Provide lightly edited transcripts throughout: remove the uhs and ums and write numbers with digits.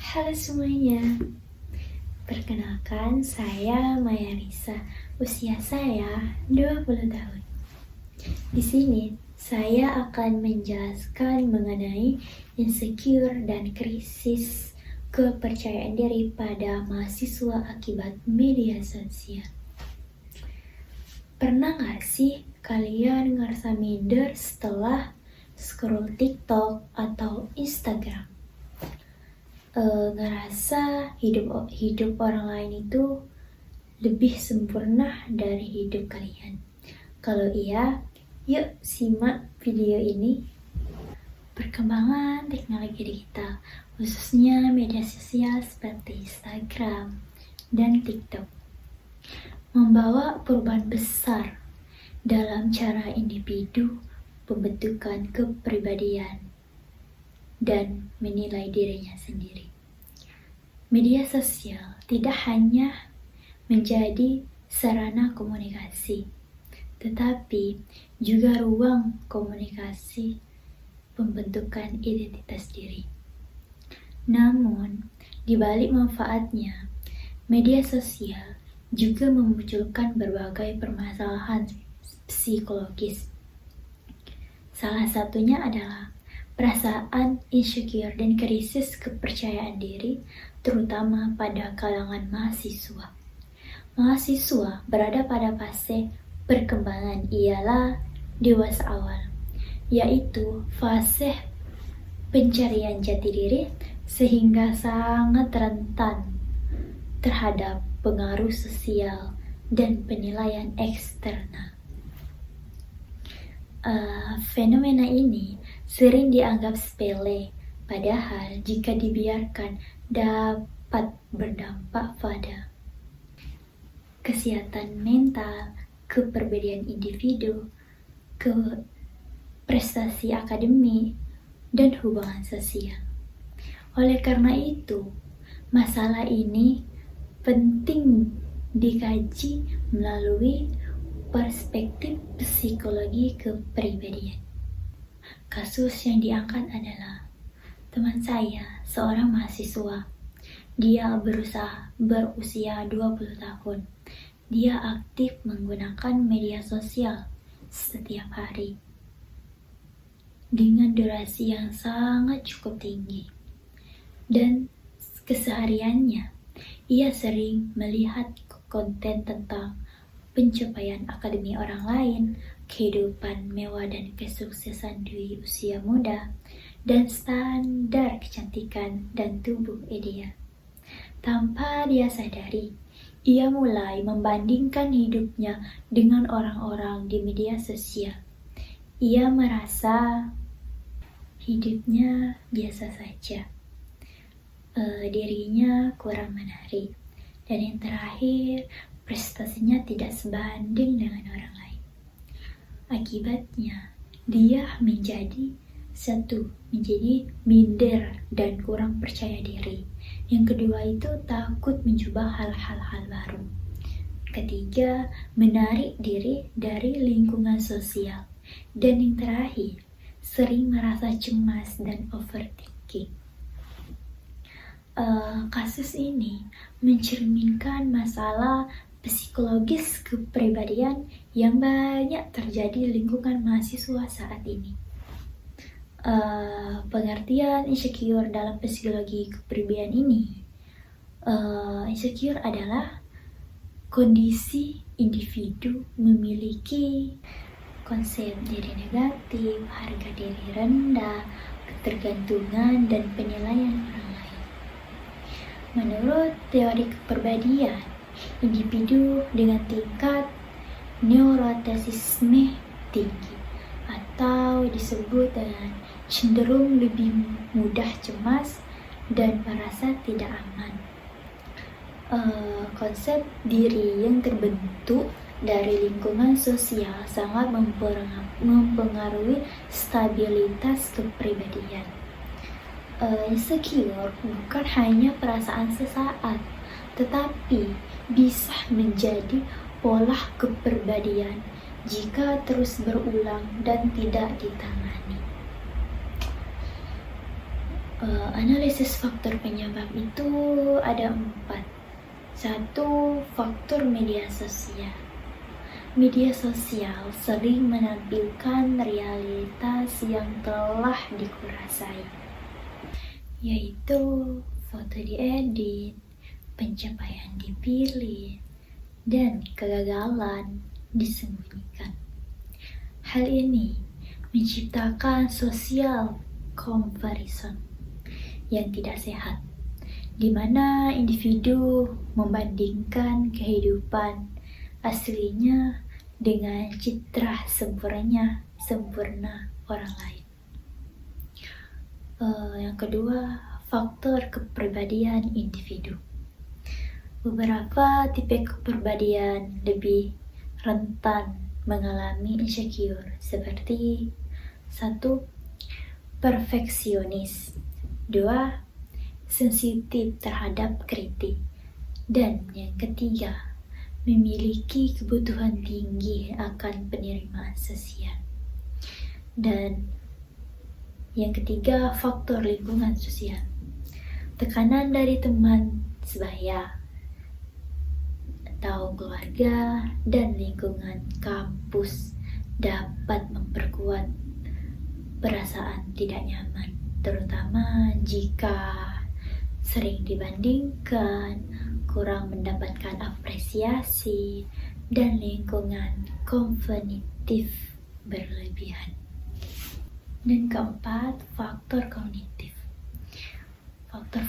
Halo semuanya, perkenalkan saya Maya Risa. Usia saya 20 tahun. Di sini saya akan menjelaskan mengenai insecure dan krisis kepercayaan diri pada mahasiswa akibat media sosial. Pernah gak sih kalian ngerasa minder setelah scroll TikTok atau Instagram? Ngerasa hidup orang lain itu lebih sempurna dari hidup kalian? Kalau iya, yuk simak video ini. Perkembangan teknologi digital, khususnya media sosial seperti Instagram dan TikTok, membawa perubahan besar dalam cara individu pembentukan kepribadian dan menilai dirinya sendiri. Media sosial tidak hanya menjadi sarana komunikasi, tetapi juga ruang komunikasi pembentukan identitas diri. Namun, di balik manfaatnya, media sosial juga memunculkan berbagai permasalahan psikologis. Salah satunya adalah perasaan insecure dan krisis kepercayaan diri, terutama pada kalangan mahasiswa. Mahasiswa berada pada fase perkembangan ialah dewasa awal, yaitu fase pencarian jati diri, sehingga sangat rentan terhadap pengaruh sosial dan penilaian eksternal. Fenomena ini sering dianggap sepele, padahal jika dibiarkan dapat berdampak pada kesehatan mental, kepribadian individu, prestasi akademik, dan hubungan sosial. Oleh karena itu, masalah ini penting dikaji melalui perspektif psikologi kepribadian. Kasus yang diangkat adalah teman saya, seorang mahasiswa. Dia berusia 20 tahun. Dia aktif menggunakan media sosial setiap hari dengan durasi yang sangat cukup tinggi. Dan kesehariannya, ia sering melihat konten tentang pencapaian akademi orang lain, kehidupan mewah dan kesuksesan di usia muda, dan standar kecantikan dan tubuh ideal. Tanpa dia sadari, ia mulai membandingkan hidupnya dengan orang-orang di media sosial. Ia merasa hidupnya biasa saja, dirinya kurang menarik, dan yang terakhir, prestasinya tidak sebanding dengan orang lain. Akibatnya, dia menjadi minder dan kurang percaya diri. Yang kedua itu takut mencoba hal-hal baru. Ketiga, menarik diri dari lingkungan sosial. Dan yang terakhir, sering merasa cemas dan overthinking. Kasus ini mencerminkan masalah psikologis kepribadian yang banyak terjadi di lingkungan mahasiswa saat ini. Pengertian insecure dalam psikologi kepribadian ini, insecure adalah kondisi individu memiliki konsep diri negatif, harga diri rendah, ketergantungan, dan penilaian orang lain. Menurut teori kepribadian, individu dengan tingkat neuroticisme tinggi atau disebut dengan cenderung lebih mudah cemas dan merasa tidak aman. Konsep diri yang terbentuk dari lingkungan sosial sangat mempengaruhi stabilitas kepribadian. Insecure bukan hanya perasaan sesaat, tetapi bisa menjadi pola kepribadian jika terus berulang dan tidak ditangani. Analisis faktor penyebab itu ada 4. 1. Faktor media sosial. Media sosial sering menampilkan realitas yang telah dikuasai, yaitu foto diedit, pencapaian dipilih, dan kegagalan disembunyikan. Hal ini menciptakan social comparison yang tidak sehat, di mana individu membandingkan kehidupan aslinya dengan citra sempurna orang lain. Yang kedua, faktor kepribadian individu. Beberapa tipe kepribadian lebih rentan mengalami insecure seperti 1. Perfeksionis, 2. Sensitif terhadap kritik, dan yang ketiga, memiliki kebutuhan tinggi akan penerimaan sosial. Dan yang ketiga, faktor lingkungan sosial. Tekanan dari teman sebaya atau keluarga dan lingkungan kampus dapat memperkuat perasaan tidak nyaman, terutama jika sering dibandingkan, kurang mendapatkan apresiasi, dan lingkungan kompetitif berlebihan. Dan keempat, faktor kognitif. Faktor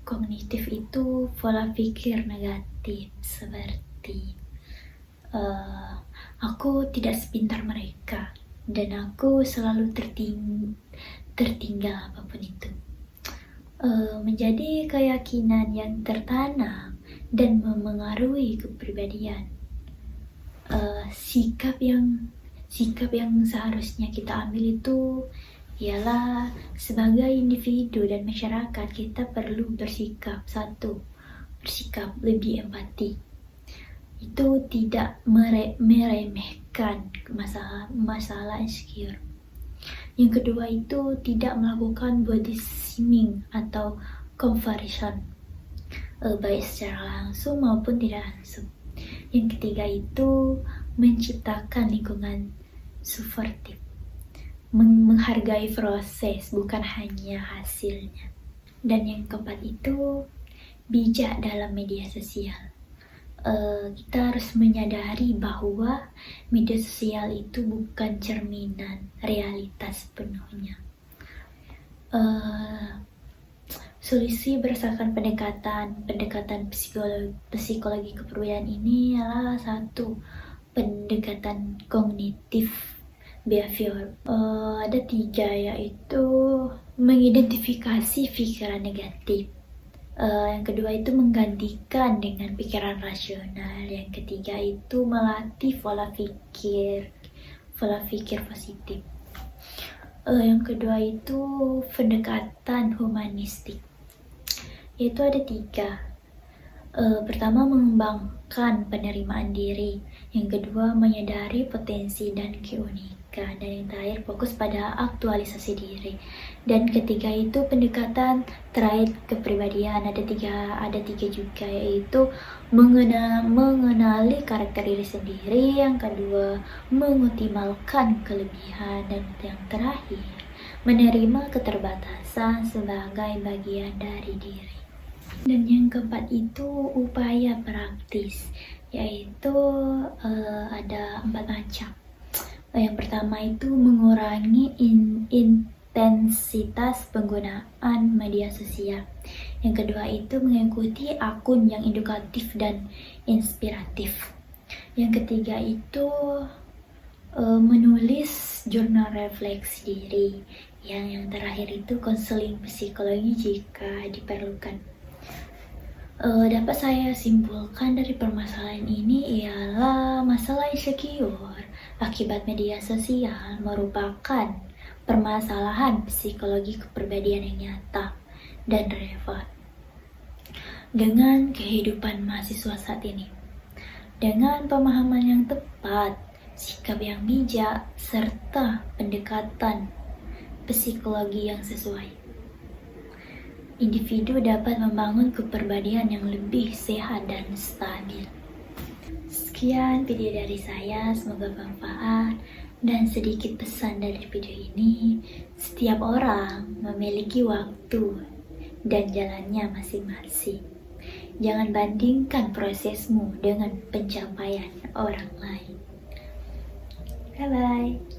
kognitif itu pola pikir negatif seperti aku tidak sepintar mereka dan aku selalu tertinggal apapun itu. Menjadi keyakinan yang tertanam dan memengaruhi kepribadian. Sikap yang seharusnya kita ambil itu ialah sebagai individu dan masyarakat kita perlu bersikap lebih empati. Itu tidak meremehkan masalah insecure. Yang kedua itu tidak melakukan body shaming atau comparison, baik secara langsung maupun tidak langsung. Yang ketiga itu menciptakan lingkungan suportif, menghargai proses bukan hanya hasilnya. Dan yang keempat itu bijak dalam media sosial. Kita harus menyadari bahwa media sosial itu bukan cerminan realitas penuhnya. Solusi berdasarkan pendekatan psikologi kepribadian ini adalah 1. Pendekatan kognitif behavior. Ada 3, yaitu mengidentifikasi pikiran negatif. Yang kedua itu menggantikan dengan pikiran rasional. Yang ketiga itu melatih pola pikir positif. Yang kedua itu pendekatan humanistik, yaitu ada 3. Pertama, mengembangkan penerimaan diri. Yang kedua, menyadari potensi dan keunikan. Dan yang terakhir, fokus pada aktualisasi diri. Dan ketiga itu pendekatan trait kepribadian. Ada tiga juga, yaitu mengenali karakter diri sendiri. Yang kedua, mengoptimalkan kelebihan. Dan yang terakhir, menerima keterbatasan sebagai bagian dari diri. Dan yang keempat itu upaya praktis, yaitu ada 4 macam. Yang pertama itu mengurangi intensitas penggunaan media sosial. Yang kedua itu mengikuti akun yang edukatif dan inspiratif. Yang ketiga itu menulis jurnal refleksi diri. Yang terakhir itu konseling psikologi jika diperlukan. Dapat saya simpulkan dari permasalahan ini ialah masalah insecure akibat media sosial merupakan permasalahan psikologi kepribadian yang nyata dan relevan dengan kehidupan mahasiswa saat ini. Dengan pemahaman yang tepat, sikap yang bijak, serta pendekatan psikologi yang sesuai, individu dapat membangun kepribadian yang lebih sehat dan stabil. Sekian video dari saya, semoga bermanfaat. Dan sedikit pesan dari video ini, setiap orang memiliki waktu dan jalannya masing-masing. Jangan bandingkan prosesmu dengan pencapaian orang lain. Bye-bye.